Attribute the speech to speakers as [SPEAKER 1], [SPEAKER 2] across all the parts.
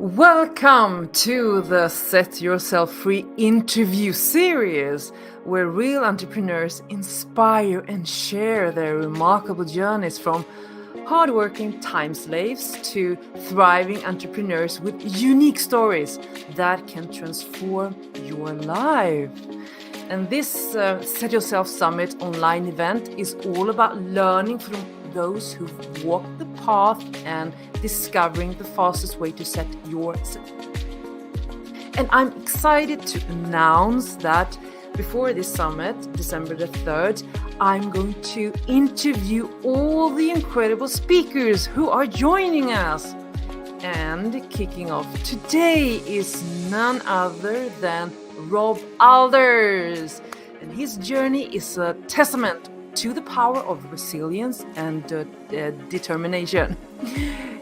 [SPEAKER 1] Welcome to the Set Yourself Free interview series, where real entrepreneurs inspire and share their remarkable journeys from hardworking time slaves to thriving entrepreneurs with unique stories that can transform your life. And this Set Yourself Summit online event is all about learning from those who've walked the path and discovering the fastest way to set yourself. And I'm excited to announce that before this summit, December the 3rd, I'm going to interview all the incredible speakers who are joining us. And kicking off today is none other than Rob Aalders. And his journey is a testament to the power of resilience and determination.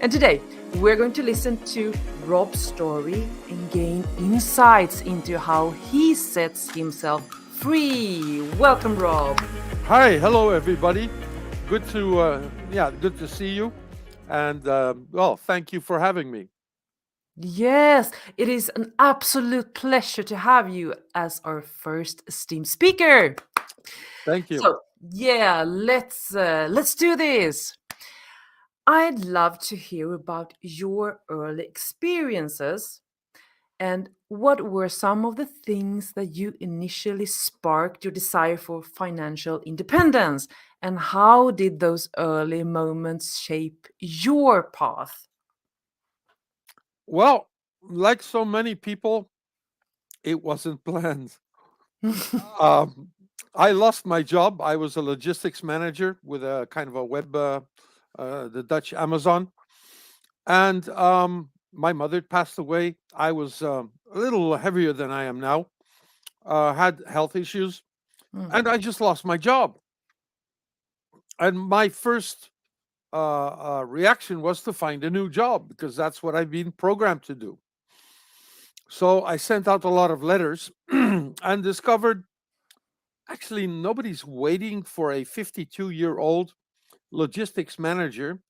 [SPEAKER 1] And today, we're going to listen to Rob's story and gain insights into how he sets himself free. Welcome, Rob.
[SPEAKER 2] Hi, hello everybody. Good to see you. And thank you for having me.
[SPEAKER 1] Yes, it is an absolute pleasure to have you as our first esteemed speaker.
[SPEAKER 2] Thank you.
[SPEAKER 1] So, yeah, let's do this. I'd love to hear about your early experiences and what were some of the things that you initially sparked your desire for financial independence, and how did those early moments shape your path?
[SPEAKER 2] Well, like so many people, it wasn't planned. Um, I lost my job. I was a logistics manager with a kind of a web, the Dutch Amazon. And my mother passed away. I was a little heavier than I am now, had health issues, and I just lost my job. And my first reaction was to find a new job because that's what I've been programmed to do. So I sent out a lot of letters and discovered actually nobody's waiting for a 52-year-old logistics manager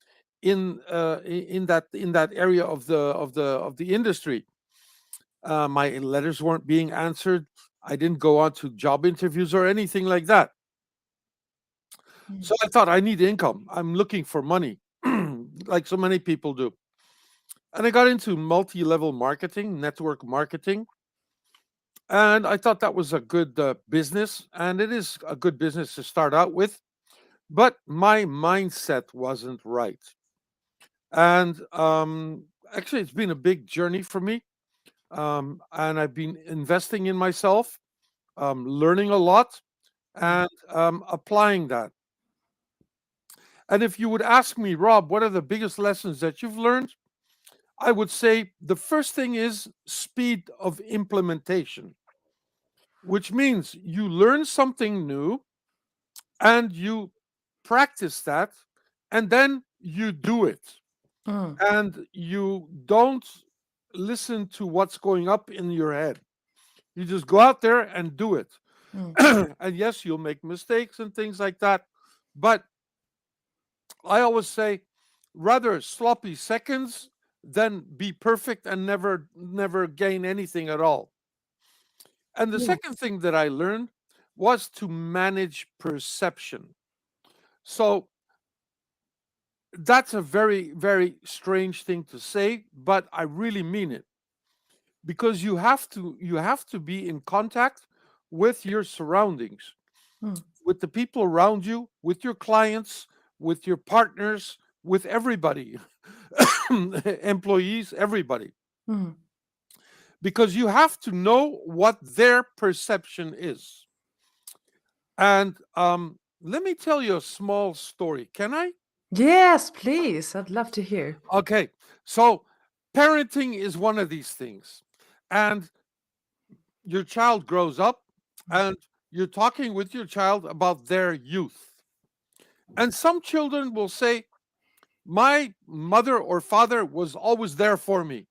[SPEAKER 2] in that area of the industry. My letters weren't being answered. I didn't go on to job interviews or anything like that. So I thought, I need income. I'm looking for money, like so many people do. And I got into multi-level marketing, network marketing. And I thought that was a good business. And it is a good business to start out with. But my mindset wasn't right. And actually, it's been a big journey for me. And I've been investing in myself, learning a lot, and applying that. And if you would ask me, Rob, what are the biggest lessons that you've learned? I would say the first thing is speed of implementation, which means you learn something new and you practice that, and then you do it. And you don't listen to what's going up in your head. You just go out there and do it. And yes, you'll make mistakes and things like that. But I always say, rather sloppy seconds than be perfect and never gain anything at all. And the second thing that I learned was to manage perception. So that's a very, very strange thing to say, but I really mean it. Because you have to be in contact with your surroundings, with the people around you, with your clients, with your partners, with everybody, employees, everybody. Because you have to know what their perception is. And let me tell you a small story. Can I?
[SPEAKER 1] Yes, please. I'd love to hear.
[SPEAKER 2] Okay. So parenting is one of these things. And your child grows up and you're talking with your child about their youth. And some children will say, my mother or father was always there for me.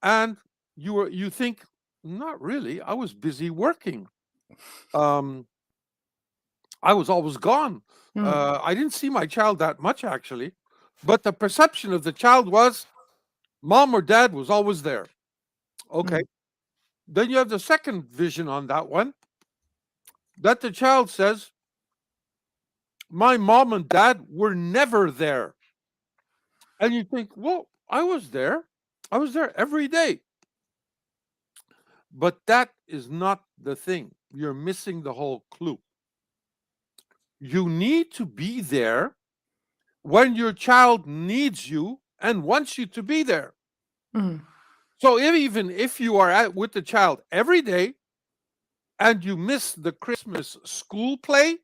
[SPEAKER 2] And you think, not really. I was busy working. I was always gone. I didn't see my child that much, actually. But the perception of the child was, Mom or dad was always there. Okay.
[SPEAKER 1] Mm.
[SPEAKER 2] Then you have the second vision on that one, that the child says, my mom and dad were never there. And you think, well, I was there. I was there every day. But that is not the thing. You're missing the whole clue. You need to be there when your child needs you and wants you to be there.
[SPEAKER 1] Mm.
[SPEAKER 2] So even if you are with the child every day and you miss the Christmas school play,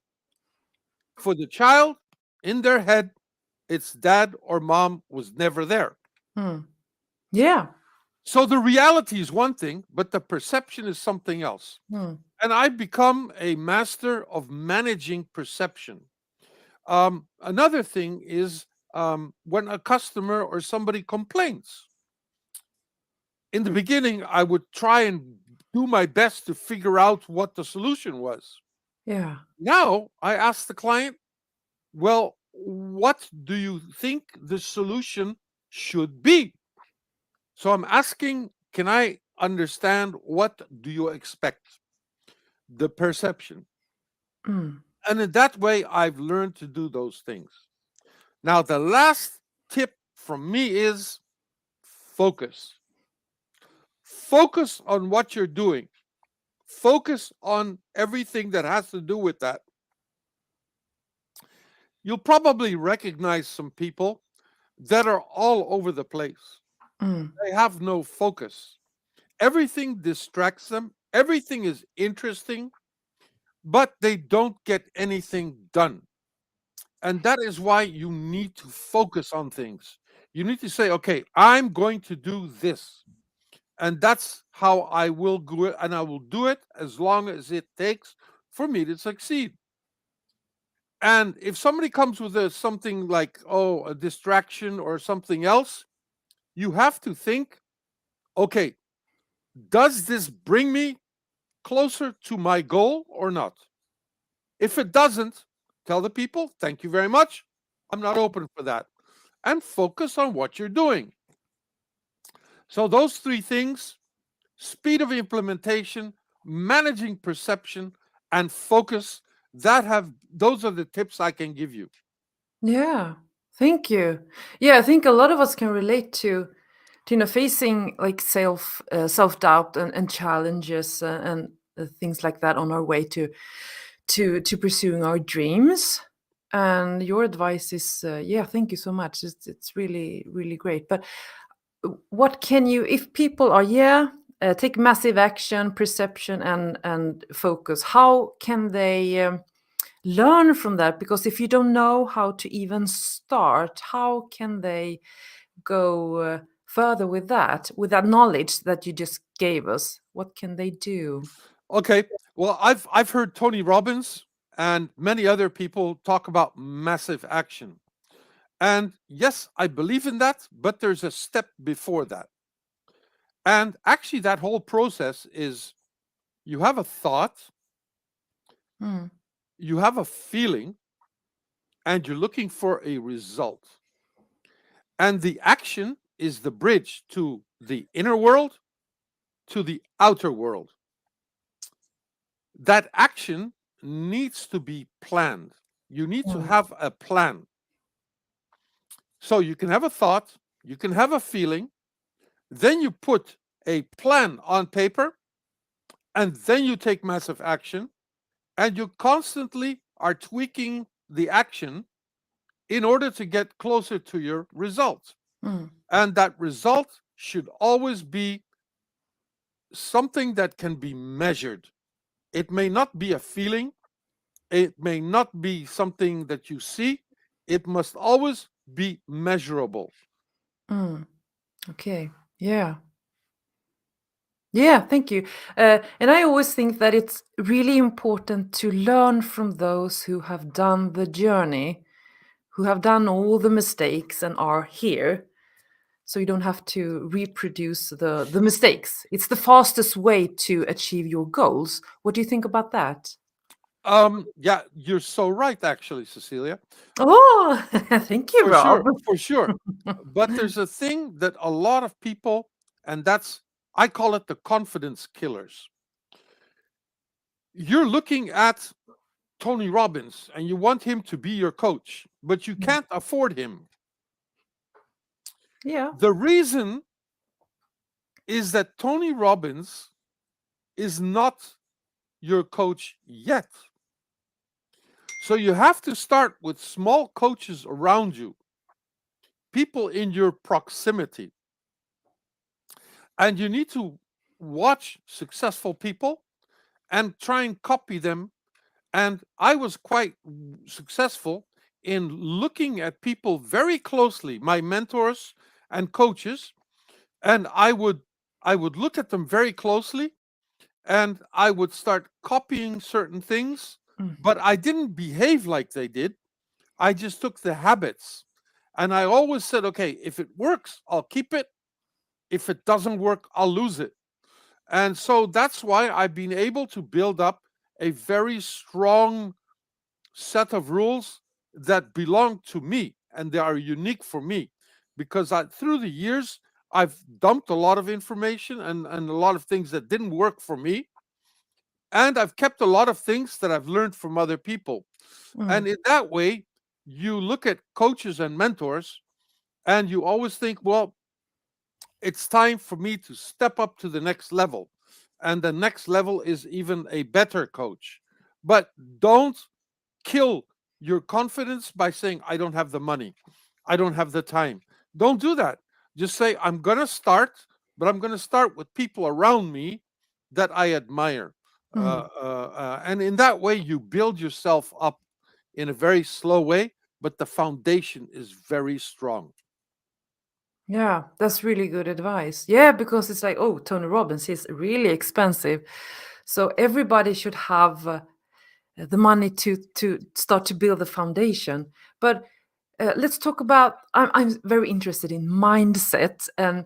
[SPEAKER 2] for the child, in their head, it's dad or mom was never there.
[SPEAKER 1] Mm. Yeah.
[SPEAKER 2] So the reality is one thing, but the perception is something else.
[SPEAKER 1] Mm.
[SPEAKER 2] And I've become a master of managing perception. Another thing is when a customer or somebody complains. In the beginning, I would try and do my best to figure out what the solution was.
[SPEAKER 1] Yeah.
[SPEAKER 2] Now I ask the client, well, what do you think the solution should be? So I'm asking, can I understand what do you expect? The perception.
[SPEAKER 1] Mm.
[SPEAKER 2] And in that way, I've learned to do those things. Now, the last tip from me is focus. Focus on what you're doing. Focus on everything that has to do with that. You'll probably recognize some people that are all over the place.
[SPEAKER 1] Mm.
[SPEAKER 2] They have no focus. Everything distracts them. Everything is interesting, but they don't get anything done. And that is why you need to focus on things. You need to say, okay, I'm going to do this. And that's how I will do it. And I will do it as long as it takes for me to succeed. And if somebody comes with something like, oh, a distraction or something else, you have to think, okay, does this bring me closer to my goal or not? If it doesn't, tell the people, thank you very much. I'm not open for that. And focus on what you're doing. So, those three things: speed of implementation, managing perception, and focus, those are the tips I can give you.
[SPEAKER 1] Yeah. Thank you. Yeah, I think a lot of us can relate to facing like self doubt and challenges and things like that on our way to pursuing our dreams. And your advice is yeah, thank you so much. It's really great. But what can you, if people are take massive action, perception and focus, how can they learn from that? Because if you don't know how to even start, how can they go further with that knowledge that you just gave us? What can they do?
[SPEAKER 2] Okay. Well, I've heard Tony Robbins and many other people talk about massive action. And yes, I believe in that, but there's a step before that. And actually, that whole process is, you have a thought,
[SPEAKER 1] Mm.
[SPEAKER 2] you have a feeling, and you're looking for a result. And the action is the bridge to the inner world, to the outer world. That action needs to be planned. You need to
[SPEAKER 1] Mm.
[SPEAKER 2] have a plan. So you can have a thought, you can have a feeling, then you put a plan on paper, and then you take massive action, and you constantly are tweaking the action in order to get closer to your result.
[SPEAKER 1] Mm.
[SPEAKER 2] And that result should always be something that can be measured. It may not be a feeling, it may not be something that you see, it must always be measurable.
[SPEAKER 1] Mm. Okay. Yeah. Yeah, thank you. And I always think that it's really important to learn from those who have done the journey, who have done all the mistakes and are here. So you don't have to reproduce the mistakes. It's the fastest way to achieve your goals. What do you think about that?
[SPEAKER 2] Yeah, you're so right, actually, Cecilia.
[SPEAKER 1] Oh, thank you,
[SPEAKER 2] For
[SPEAKER 1] Rob.
[SPEAKER 2] sure, for sure. But there's a thing that a lot of people, and that's, I call it the confidence killers. You're looking at Tony Robbins and you want him to be your coach, but you can't afford him.
[SPEAKER 1] Yeah.
[SPEAKER 2] The reason is that Tony Robbins is not your coach yet. So you have to start with small coaches around you, people in your proximity. And you need to watch successful people and try and copy them. And I was quite successful in looking at people very closely, my mentors and coaches, and I would look at them very closely and I would start copying certain things,
[SPEAKER 1] Mm.
[SPEAKER 2] but I didn't behave like they did. I just took the habits. And I always said, okay, if it works, I'll keep it. If it doesn't work, I'll lose it. And so that's why I've been able to build up a very strong set of rules that belong to me and they are unique for me because through the years, I've dumped a lot of information and a lot of things that didn't work for me. And I've kept a lot of things that I've learned from other people.
[SPEAKER 1] Mm.
[SPEAKER 2] And in that way, you look at coaches and mentors and you always think, well, it's time for me to step up to the next level. And the next level is even a better coach. But don't kill your confidence by saying, I don't have the money, I don't have the time. Don't do that. Just say, I'm going to start, but I'm going to start with people around me that I admire.
[SPEAKER 1] Mm.
[SPEAKER 2] And in that way, you build yourself up in a very slow way, but the foundation is very strong.
[SPEAKER 1] Yeah, that's really good advice. Yeah, because it's like, oh, Tony Robbins is really expensive. So everybody should have the money to start to build the foundation. But let's talk about, I'm very interested in mindset, and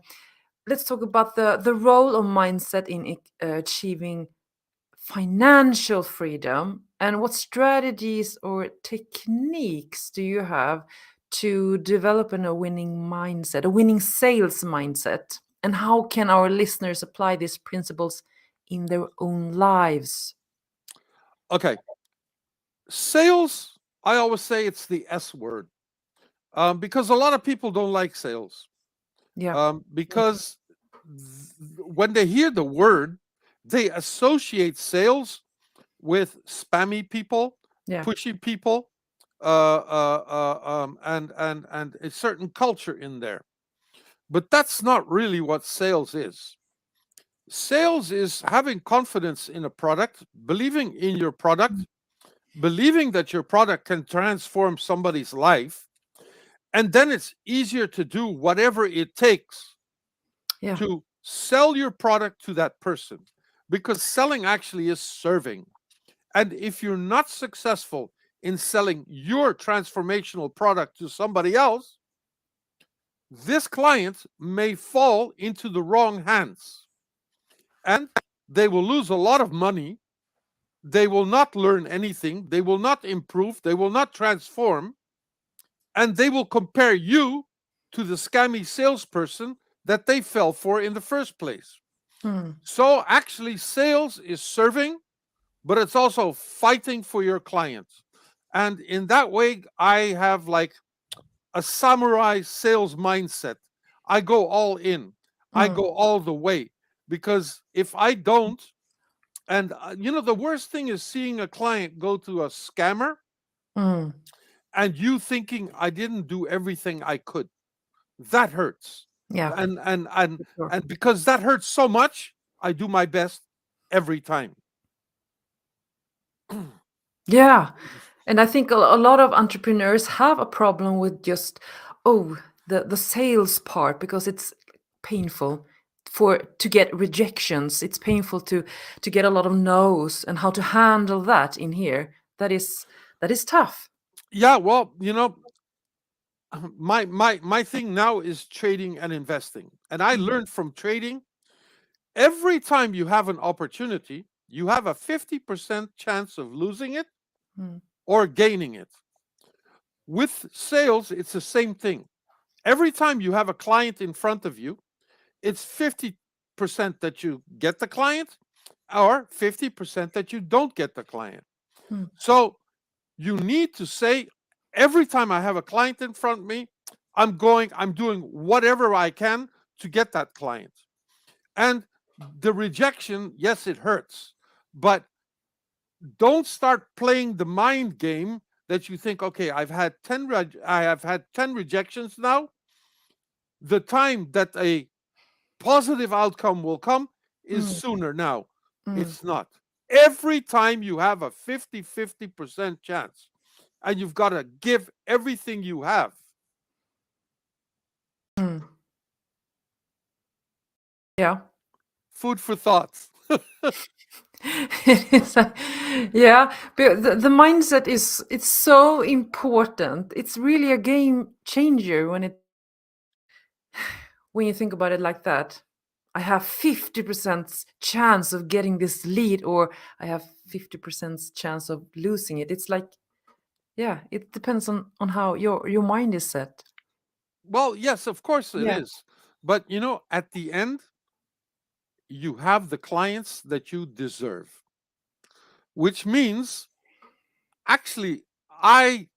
[SPEAKER 1] let's talk about the role of mindset in achieving financial freedom, and what strategies or techniques do you have to develop a winning mindset, a winning sales mindset, and how can our listeners apply these principles in their own lives?
[SPEAKER 2] Okay. Sales, I always say it's the S word because a lot of people don't like sales
[SPEAKER 1] Yeah.
[SPEAKER 2] because when they hear the word, they associate sales with spammy people,
[SPEAKER 1] Yeah.
[SPEAKER 2] pushy people, and a certain culture in there. But that's not really what sales is. Sales is having confidence in a product, believing in your product, believing that your product can transform somebody's life, and then it's easier to do whatever it takes
[SPEAKER 1] Yeah.
[SPEAKER 2] to sell your product to that person because selling actually is serving. And if you're not successful in selling your transformational product to somebody else, this client may fall into the wrong hands and they will lose a lot of money. They will not learn anything. They will not improve. They will not transform. And they will compare you to the scammy salesperson that they fell for in the first place.
[SPEAKER 1] Mm.
[SPEAKER 2] So actually, sales is serving, but it's also fighting for your clients. And in that way, I have like a samurai sales mindset. I go all in, I
[SPEAKER 1] Mm.
[SPEAKER 2] go all the way. Because if I don't, and the worst thing is seeing a client go to a scammer
[SPEAKER 1] Mm.
[SPEAKER 2] and you thinking I didn't do everything I could. That hurts.
[SPEAKER 1] Yeah,
[SPEAKER 2] And and and
[SPEAKER 1] for sure.
[SPEAKER 2] and because that hurts so much, I do my best every time.
[SPEAKER 1] Yeah. And I think a lot of entrepreneurs have a problem with just, oh, the sales part, because it's painful for to get rejections. It's painful to get a lot of no's, and how to handle that in here. That is tough.
[SPEAKER 2] Yeah, well, my thing now is trading and investing. And I
[SPEAKER 1] Mm.
[SPEAKER 2] learned from trading, every time you have an opportunity, you have a 50% chance of losing it
[SPEAKER 1] Mm.
[SPEAKER 2] or gaining it. With sales, it's the same thing. Every time you have a client in front of you, it's 50% that you get the client or 50% that you don't get the client.
[SPEAKER 1] Mm.
[SPEAKER 2] So you need to say, every time I have a client in front of me, I'm doing whatever I can to get that client. And the rejection, yes, it hurts, but don't start playing the mind game that you think, okay, I have had 10 rejections now. The time that a positive outcome will come is
[SPEAKER 1] Mm.
[SPEAKER 2] sooner now.
[SPEAKER 1] Mm.
[SPEAKER 2] It's not. Every time you have a 50% chance, and you've got to give everything you have.
[SPEAKER 1] Mm. Yeah.
[SPEAKER 2] Food for thoughts.
[SPEAKER 1] It is yeah, but the mindset is it's so important. It's really a game changer when you think about it like that. I have 50% chance of getting this lead, or I have 50% chance of losing it. It's like, yeah, it depends on how your mind is set.
[SPEAKER 2] Well, yes, of course it
[SPEAKER 1] Yeah.
[SPEAKER 2] is. But at the end, you have the clients that you deserve, which means actually I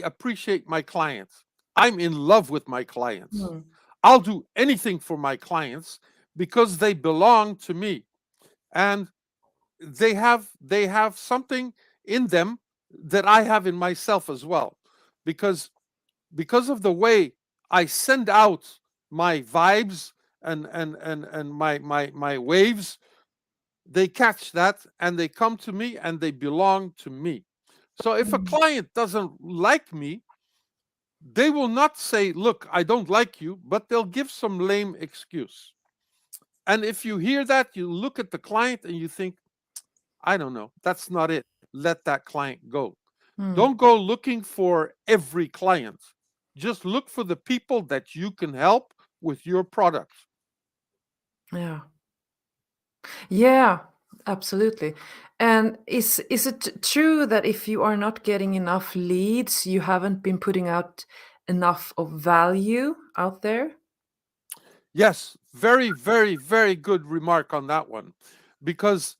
[SPEAKER 2] appreciate my clients. I'm in love with my clients.
[SPEAKER 1] Mm.
[SPEAKER 2] I'll do anything for my clients because they belong to me. And they have something in them that I have in myself as well. Because of the way I send out my vibes and my waves, they catch that and they come to me and they belong to me. So if a
[SPEAKER 1] Mm.
[SPEAKER 2] client doesn't like me, they will not say, "Look, I don't like you," but they'll give some lame excuse. And if you hear that, you look at the client and you think, "I don't know, that's not it. Let that client go."
[SPEAKER 1] Mm.
[SPEAKER 2] Don't go looking for every client. Just look for the people that you can help with your product.
[SPEAKER 1] Yeah. Yeah, absolutely. And is it true that if you are not getting enough leads, you haven't been putting out enough of value out there?
[SPEAKER 2] Yes, very, very, very good remark on that one. Because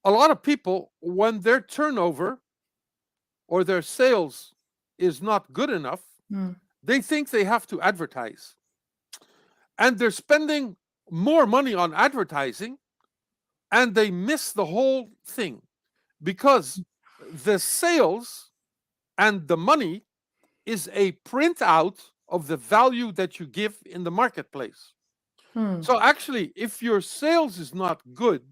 [SPEAKER 2] a lot of people, when their turnover or their sales is not good enough,
[SPEAKER 1] Mm.
[SPEAKER 2] they think they have to advertise. And they're spending more money on advertising and they miss the whole thing because the sales and the money is a printout of the value that you give in the marketplace.
[SPEAKER 1] Mm.
[SPEAKER 2] So actually, if your sales is not good,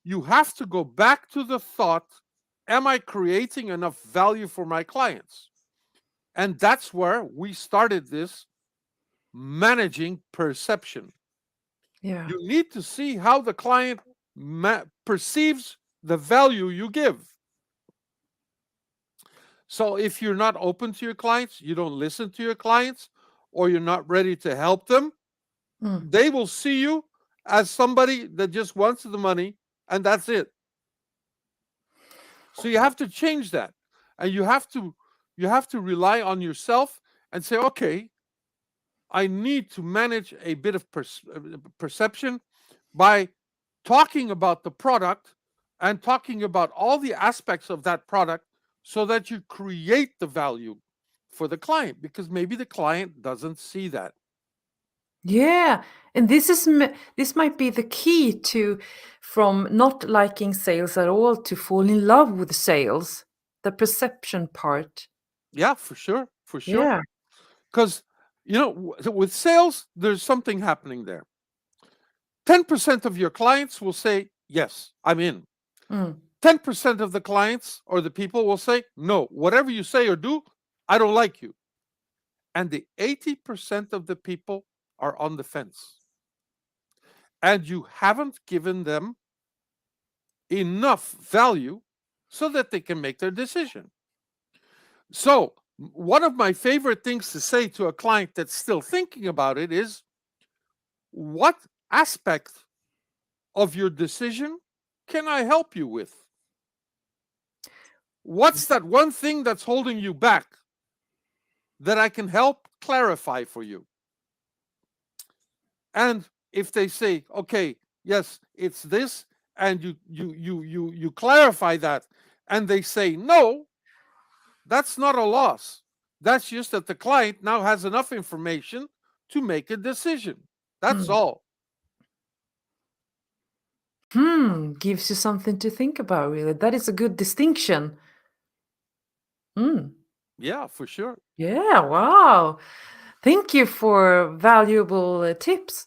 [SPEAKER 2] you have to go back to the thought, am I creating enough value for my clients? And that's where we started this managing perception.
[SPEAKER 1] Yeah.
[SPEAKER 2] You need to see how the client perceives the value you give. So if you're not open to your clients, you don't listen to your clients, or you're not ready to help them,
[SPEAKER 1] Mm.
[SPEAKER 2] they will see you as somebody that just wants the money and that's it. So you have to change that. And you have to rely on yourself and say, okay, I need to manage a bit of perception by talking about the product and talking about all the aspects of that product so that you create the value for the client, because maybe the client doesn't see that.
[SPEAKER 1] Yeah, and this might be the key to from not liking sales at all to fall in love with sales, the perception part.
[SPEAKER 2] Yeah, for sure, for sure.
[SPEAKER 1] Yeah.
[SPEAKER 2] Because with sales, there's something happening there. 10% of your clients will say, yes, I'm in.
[SPEAKER 1] Mm.
[SPEAKER 2] 10% of the clients or the people will say, no, whatever you say or do, I don't like you. And the 80% of the people are on the fence. And you haven't given them enough value so that they can make their decision. So, one of my favorite things to say to a client that's still thinking about it is, what aspect of your decision can I help you with? What's that one thing that's holding you back that I can help clarify for you? And if they say, okay, yes, it's this, and you clarify that, and they say no, that's not a loss. That's just that the client now has enough information to make a decision. That's
[SPEAKER 1] Hmm.
[SPEAKER 2] all.
[SPEAKER 1] Gives you something to think about, really. That is a good distinction. Hmm.
[SPEAKER 2] Yeah, for sure.
[SPEAKER 1] Yeah, wow. Thank you for valuable tips.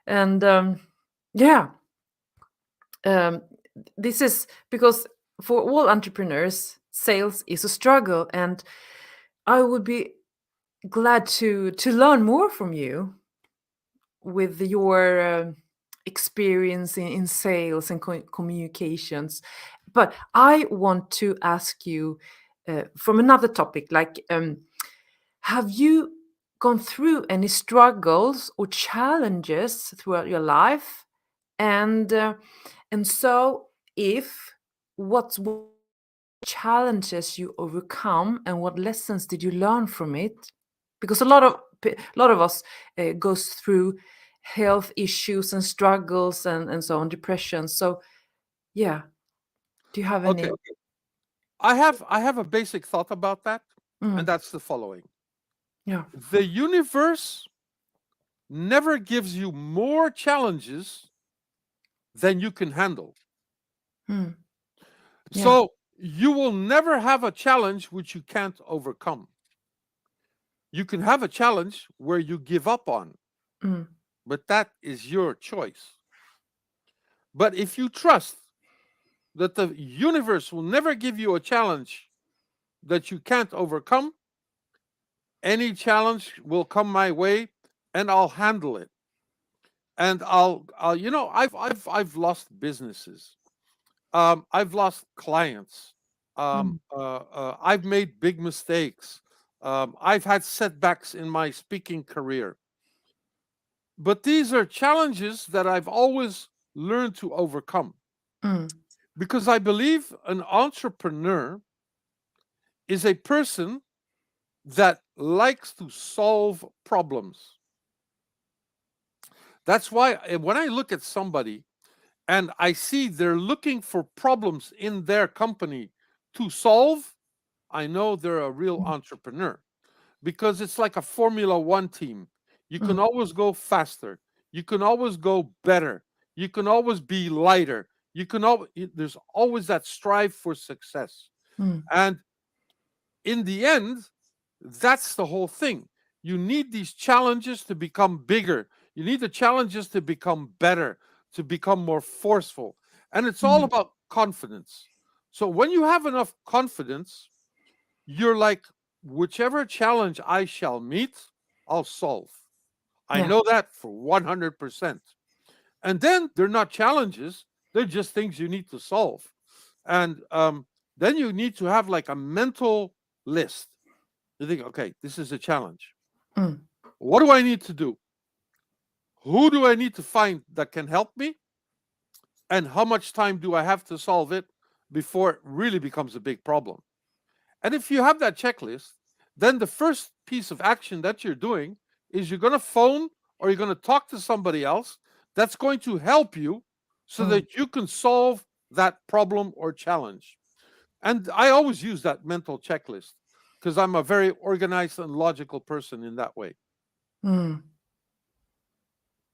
[SPEAKER 1] And yeah, um, this is because for all entrepreneurs, sales is a struggle, and I would be glad to learn more from you with your experience in sales and communications. But I want to ask you from another topic, like have you gone through any struggles or challenges throughout your life? And so, if what challenges you overcome and what lessons did you learn from it? Because a lot of us goes through health issues and struggles and so on, depression. So yeah, do you have any?
[SPEAKER 2] Okay. I have a basic thought about that, and
[SPEAKER 1] Mm,
[SPEAKER 2] that's the following.
[SPEAKER 1] yeah.
[SPEAKER 2] The universe never gives you more challenges than you can handle.
[SPEAKER 1] Mm, yeah.
[SPEAKER 2] So you will never have a challenge which you can't overcome. You can have a challenge where you give up on,
[SPEAKER 1] Mm,
[SPEAKER 2] but that is your choice. But if you trust that the universe will never give you a challenge that you can't overcome, any challenge will come my way and I'll handle it. And I've lost businesses. I've lost clients.
[SPEAKER 1] mm,
[SPEAKER 2] I've made big mistakes. I've had setbacks in my speaking career. But these are challenges that I've always learned to overcome
[SPEAKER 1] mm,
[SPEAKER 2] because I believe an entrepreneur is a person that likes to solve problems. That's why when I look at somebody and I see they're looking for problems in their company to solve, I know they're a real
[SPEAKER 1] mm,
[SPEAKER 2] entrepreneur because it's like a Formula One team. You
[SPEAKER 1] mm,
[SPEAKER 2] can always go faster, you can always go better, you can always be lighter. There's always that strive for success.
[SPEAKER 1] mm,
[SPEAKER 2] And in the end, that's the whole thing. You need these challenges to become bigger. You need the challenges to become better, to become more forceful. And it's all
[SPEAKER 1] mm,
[SPEAKER 2] about confidence. So when you have enough confidence, you're like, whichever challenge I shall meet, I'll solve. I
[SPEAKER 1] yeah.
[SPEAKER 2] know that for 100%. And then they're not challenges, they're just things you need to solve. And then you need to have like a mental list. You think, okay, this is a challenge.
[SPEAKER 1] Mm,
[SPEAKER 2] What do I need to do? Who do I need to find that can help me? And how much time do I have to solve it before it really becomes a big problem? And if you have that checklist, then the first piece of action that you're doing is you're going to phone or you're going to talk to somebody else that's going to help you so
[SPEAKER 1] mm,
[SPEAKER 2] that you can solve that problem or challenge. And I always use that mental checklist because I'm a very organized and logical person in that way.
[SPEAKER 1] mm,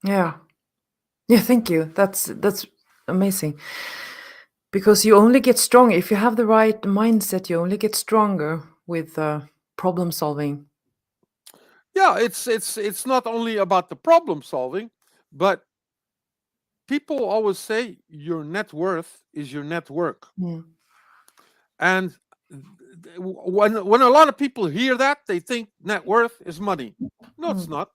[SPEAKER 1] yeah. Yeah, thank you. That's amazing. Because you only get stronger if you have the right mindset. You only get stronger with problem solving.
[SPEAKER 2] Yeah, it's not only about the problem solving, but people always say your net worth is your network.
[SPEAKER 1] Mm,
[SPEAKER 2] And when a lot of people hear that, they think net worth is money. No, it's
[SPEAKER 1] mm,
[SPEAKER 2] not.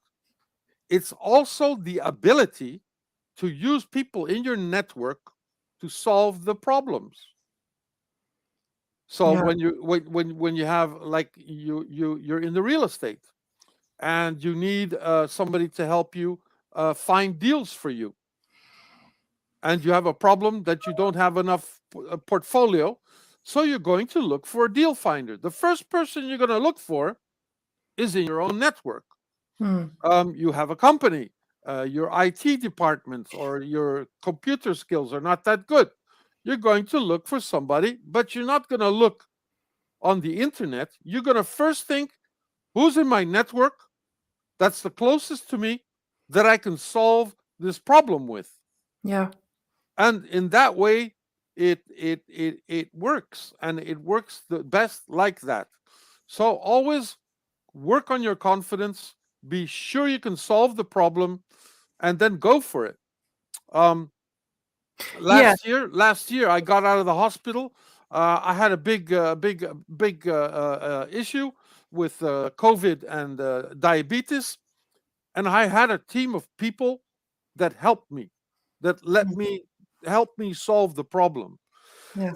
[SPEAKER 2] It's also the ability to use people in your network to solve the problems. So
[SPEAKER 1] yeah.
[SPEAKER 2] when you have like you're in the real estate and you need somebody to help you find deals for you. and you have a problem that you don't have enough portfolio. So you're going to look for a deal finder. The first person you're going to look for is in your own network.
[SPEAKER 1] Mm.
[SPEAKER 2] You have a company, your IT department or your computer skills are not that good. You're going to look for somebody, but you're not going to look on the internet. You're going to first think, who's in my network that's the closest to me that I can solve this problem with?
[SPEAKER 1] Yeah.
[SPEAKER 2] And in that way, it works, and it works the best like that. So always work on your confidence, be sure you can solve the problem, and then go for it. um
[SPEAKER 1] Yeah.
[SPEAKER 2] last year I got out of the hospital. I had a big issue with COVID and diabetes, and I had a team of people that helped me, that let
[SPEAKER 1] Mm.
[SPEAKER 2] me help me solve the problem.
[SPEAKER 1] Yeah.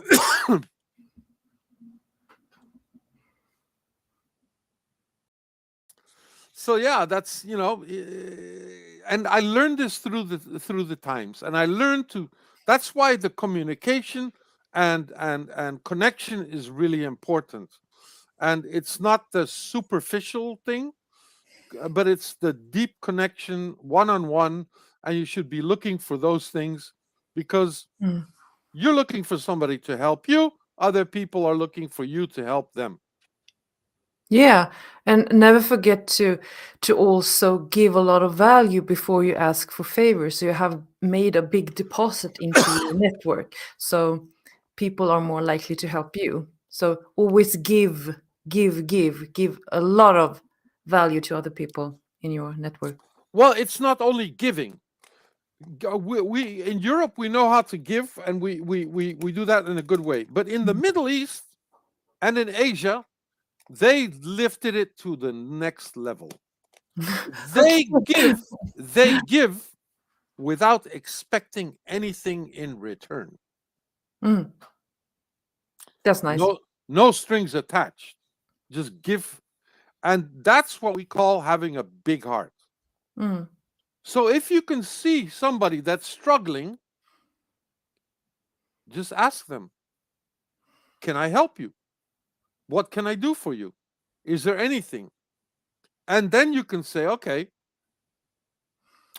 [SPEAKER 2] So yeah, that's, and I learned this through the times, and I learned to. That's why the communication and connection is really important, and it's not the superficial thing, but it's the deep connection, one on one, and you should be looking for those things, because
[SPEAKER 1] Mm.
[SPEAKER 2] you're looking for somebody to help you. Other people are looking for you to help them.
[SPEAKER 1] Yeah, and never forget to also give a lot of value before you ask for favors. So you have made a big deposit into your network, so people are more likely to help you. So always give a lot of value to other people in your network.
[SPEAKER 2] Well, it's not only giving. We in Europe we know how to give, and we do that in a good way. But in the
[SPEAKER 1] Mm.
[SPEAKER 2] Middle East and in Asia, they lifted it to the next level. They
[SPEAKER 1] Okay.
[SPEAKER 2] give, they give without expecting anything in return.
[SPEAKER 1] Mm, that's nice.
[SPEAKER 2] No strings attached. Just give, and that's what we call having a big heart.
[SPEAKER 1] Mm,
[SPEAKER 2] So if you can see somebody that's struggling, just ask them, "Can I help you? What can I do for you? Is there anything?" And then you can say, "Okay,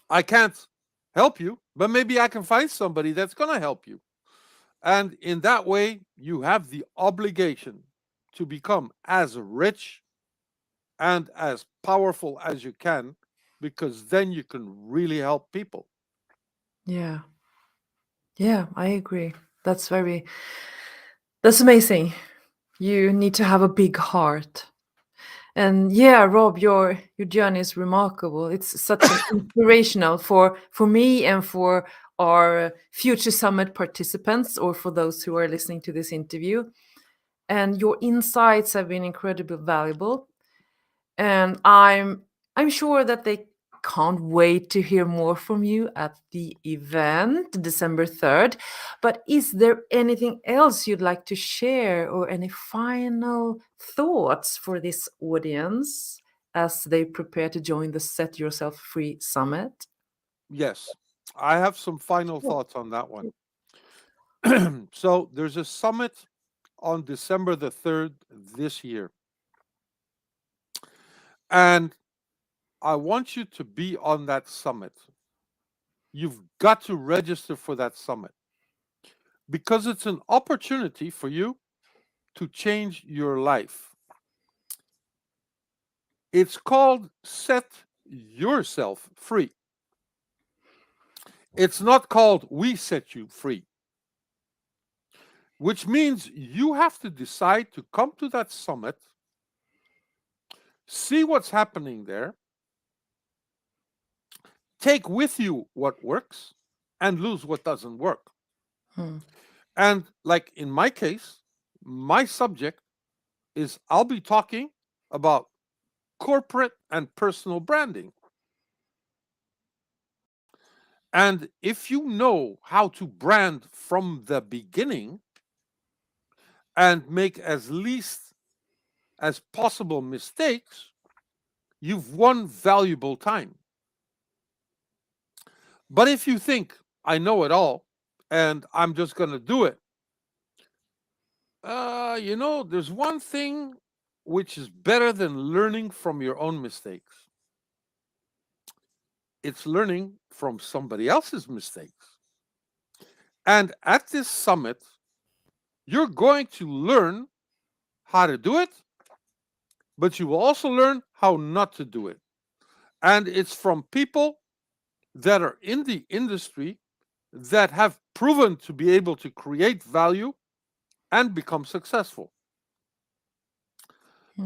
[SPEAKER 2] I can't help you, but maybe I can find somebody that's going to help you." And in that way, you have the obligation to become as rich and as powerful as you can, because then you can really help people.
[SPEAKER 1] yeah. Yeah, I agree. That's amazing. You need to have a big heart. And yeah, Rob, your journey is remarkable. It's such an inspirational for me and for our future summit participants, or for those who are listening to this interview. And your insights have been incredibly valuable. And I'm sure that they can't wait to hear more from you at the event December 3rd. But is there anything else you'd like to share, or any final thoughts for this audience as they prepare to join the Set Yourself Free Summit?
[SPEAKER 2] Yes, I have some final
[SPEAKER 1] Sure.
[SPEAKER 2] thoughts on that one. So there's a summit on December the 3rd this year. And I want you to be on that summit. You've got to register for that summit, because it's an opportunity for you to change your life. It's called Set Yourself Free. It's not called We Set You Free, which means you have to decide to come to that summit, see what's happening there, take with you what works, and lose what doesn't work.
[SPEAKER 1] Hmm.
[SPEAKER 2] And like in my case, my subject is I'll be talking about corporate and personal branding. And if you know how to brand from the beginning and make as least as possible mistakes, you've won valuable time. But if you think, I know it all, and I'm just going to do it. There's one thing which is better than learning from your own mistakes. It's learning from somebody else's mistakes. And at this summit, you're going to learn how to do it, but you will also learn how not to do it. And it's from people that are in the industry that have proven to be able to create value and become successful.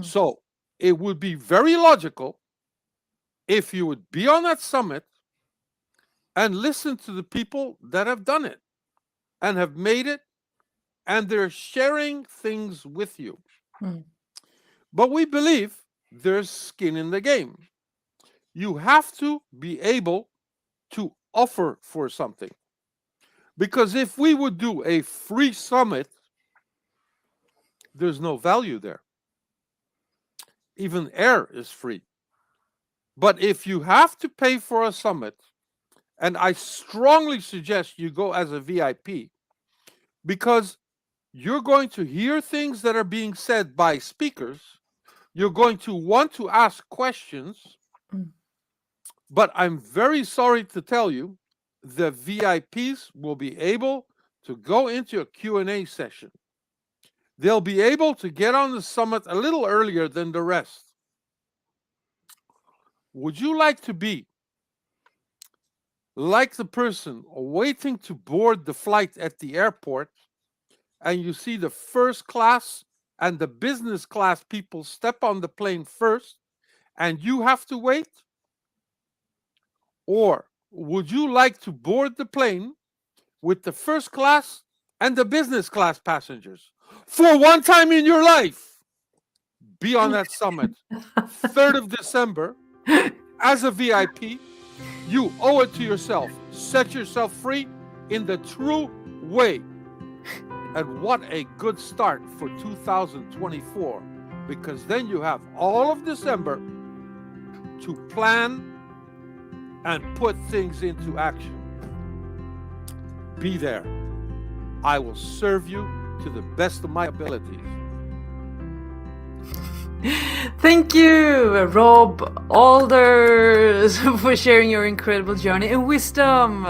[SPEAKER 2] So it would be very logical if you would be on that summit and listen to the people that have done it and have made it, and they're sharing things with you. But we believe there's skin in the game. You have to be able to offer for something. Because if we would do a free summit, there's no value there. Even air is free. But if you have to pay for a summit, and I strongly suggest you go as a VIP, because you're going to hear things that are being said by speakers, you're going to want to ask questions, but I'm very sorry to tell you, the VIPs will be able to go into a Q&A session. They'll be able to get on the summit a little earlier than the rest. Would you like to be like the person waiting to board the flight at the airport, and you see the first class and the business class people step on the plane first, and you have to wait? Or would you like to board the plane with the first class and the business class passengers for one time in your life? Be on that summit, 3rd of December, as a VIP. You owe it to yourself. Set yourself free in the true way. And what a good start for 2024, because then you have all of December to plan and put things into action. Be there. I will serve you to the best of my abilities.
[SPEAKER 1] Thank you, Rob Aalders, for sharing your incredible journey and wisdom.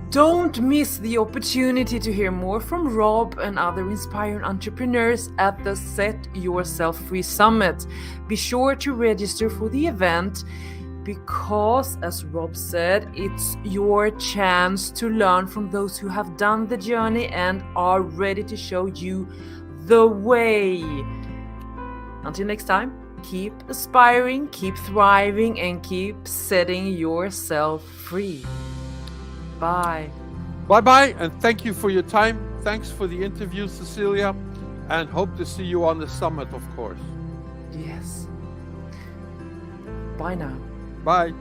[SPEAKER 1] Don't miss the opportunity to hear more from Rob and other inspiring entrepreneurs at the Set Yourself Free Summit. Be sure to register for the event, because, as Rob said, it's your chance to learn from those who have done the journey and are ready to show you the way. Until next time, keep aspiring, keep thriving, and keep setting yourself free. Bye.
[SPEAKER 2] Bye-bye, and thank you for your time. Thanks for the interview, Cecilia, and hope to see you on the summit, of course.
[SPEAKER 1] Yes. Bye now.
[SPEAKER 2] Bye.